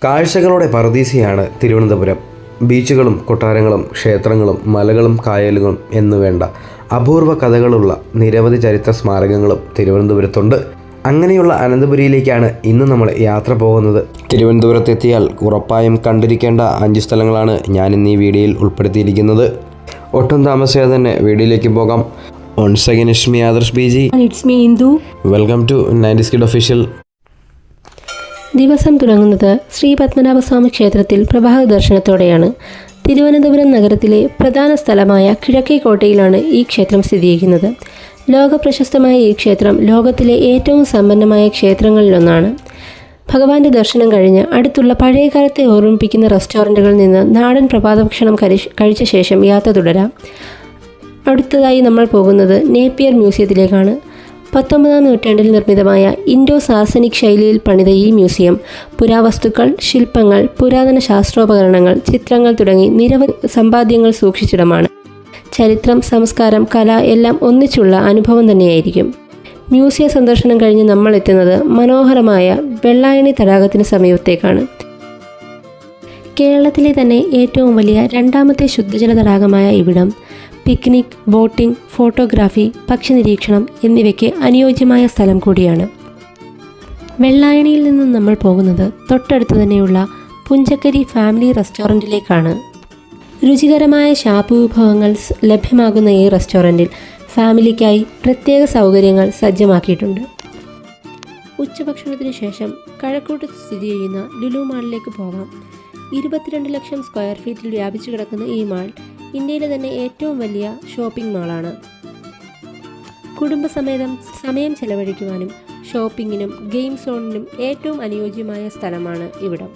കാഴ്ചകളുടെ പറുദീസയാണ് തിരുവനന്തപുരം. ബീച്ചുകളും കൊട്ടാരങ്ങളും ക്ഷേത്രങ്ങളും മലകളും കായലുകളും എന്നുവേണ്ട അപൂർവ കഥകളുള്ള നിരവധി ചരിത്ര സ്മാരകങ്ങളും തിരുവനന്തപുരത്തുണ്ട്. അങ്ങനെയുള്ള അനന്തപുരിയിലേക്കാണ് ഇന്ന് നമ്മൾ യാത്ര പോകുന്നത്. തിരുവനന്തപുരത്തെത്തിയാൽ ഉറപ്പായും കണ്ടിരിക്കേണ്ട 5 സ്ഥലങ്ങളാണ് ഞാൻ ഇന്ന് ഈ വീഡിയോയിൽ ഉൾപ്പെടുത്തിയിരിക്കുന്നത്. ഒട്ടും താമസിയാതെ തന്നെ വീഡിയോയിലേക്ക് പോകാം. Once again, it's me Adarsh BG. And it's me Indu. Welcome to 90s Kid Official. ദിവസം തുടങ്ങുന്നത് ശ്രീ പത്മനാഭസ്വാമി ക്ഷേത്രത്തിൽ പ്രഭാത ദർശനത്തോടെയാണ്. തിരുവനന്തപുരം നഗരത്തിലെ പ്രധാന സ്ഥലമായ കിഴക്കേക്കോട്ടയിലാണ് ഈ ക്ഷേത്രം സ്ഥിതി ചെയ്യുന്നത്. ലോകപ്രശസ്തമായ ഈ ക്ഷേത്രം ലോകത്തിലെ ഏറ്റവും സമ്പന്നമായ ക്ഷേത്രങ്ങളിലൊന്നാണ്. ഭഗവാന്റെ ദർശനം കഴിഞ്ഞ് അടുത്തുള്ള പഴയകാലത്തെ ഓർമ്മിപ്പിക്കുന്ന റെസ്റ്റോറൻറ്റുകളിൽ നിന്ന് നാടൻ പ്രഭാതഭക്ഷണം കഴിച്ച ശേഷം യാത്ര തുടരാം. അടുത്തതായി നമ്മൾ പോകുന്നത് നേപ്പിയർ മ്യൂസിയത്തിലേക്കാണ്. 19-ാം നൂറ്റാണ്ടിൽ നിർമ്മിതമായ ഇൻഡോ സാർസനിക് ശൈലിയിൽ പണിത ഈ മ്യൂസിയം പുരാവസ്തുക്കൾ, ശില്പങ്ങൾ, പുരാതന ശാസ്ത്രോപകരണങ്ങൾ, ചിത്രങ്ങൾ തുടങ്ങി നിരവധി സമ്പാദ്യങ്ങൾ സൂക്ഷിച്ചിടമാണ്. ചരിത്രം, സംസ്കാരം, കല എല്ലാം ഒന്നിച്ചുള്ള അനുഭവം തന്നെയായിരിക്കും. മ്യൂസിയം സന്ദർശനം കഴിഞ്ഞ് നമ്മൾ എത്തുന്നത് മനോഹരമായ വെള്ളായണി തടാകത്തിന് സമീപത്തേക്കാണ്. കേരളത്തിലെ തന്നെ ഏറ്റവും വലിയ 2ാമത്തെ ശുദ്ധജല തടാകമായ ഇവിടം പിക്നിക്, ബോട്ടിംഗ്, ഫോട്ടോഗ്രാഫി, പക്ഷി നിരീക്ഷണം എന്നിവയ്ക്ക് അനുയോജ്യമായ സ്ഥലം കൂടിയാണ്. വെള്ളായണിയിൽ നിന്നും നമ്മൾ പോകുന്നത് തൊട്ടടുത്ത് തന്നെയുള്ള പുഞ്ചക്കരി ഫാമിലി റെസ്റ്റോറൻറ്റിലേക്കാണ്. രുചികരമായ ശാപു വിഭവങ്ങൾ ലഭ്യമാകുന്ന ഈ റെസ്റ്റോറൻറ്റിൽ ഫാമിലിക്കായി പ്രത്യേക സൗകര്യങ്ങൾ സജ്ജമാക്കിയിട്ടുണ്ട്. ഉച്ചഭക്ഷണത്തിന് ശേഷം കഴക്കൂട്ട് സ്ഥിതി ചെയ്യുന്ന ലുലു മാളിലേക്ക് പോകാം. 22 ലക്ഷം സ്ക്വയർ ഫീറ്റിൽ വ്യാപിച്ചു കിടക്കുന്ന ഈ മാൾ ഇന്ത്യയിലെ തന്നെ ഏറ്റവും വലിയ ഷോപ്പിംഗ് മാളാണ്. കുടുംബസമേതം സമയം ചെലവഴിക്കുവാനും ഷോപ്പിങ്ങിനും ഗെയിം സോണിനും ഏറ്റവും അനുയോജ്യമായ സ്ഥലമാണ് ഇവിടം.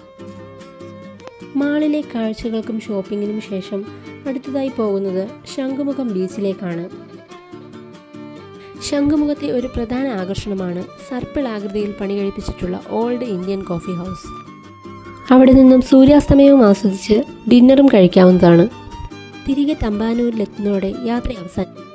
മാളിലെ കാഴ്ചകൾക്കും ഷോപ്പിങ്ങിനും ശേഷം അടുത്തതായി പോകുന്നത് ശംഖുമുഖം ബീച്ചിലേക്കാണ്. ശംഖുമുഖത്തെ ഒരു പ്രധാന ആകർഷണമാണ് സർപ്പിൾ ആകൃതിയിൽ പണി കഴിപ്പിച്ചിട്ടുള്ള ഓൾഡ് ഇന്ത്യൻ കോഫി ഹൗസ്. അവിടെ നിന്നും സൂര്യാസ്തമയവും ആസ്വദിച്ച് ഡിന്നറും കഴിക്കാവുന്നതാണ്. തിരികെ തമ്പാനൂരിലെത്തുന്നതോടെ യാത്ര അവസാനിക്കും.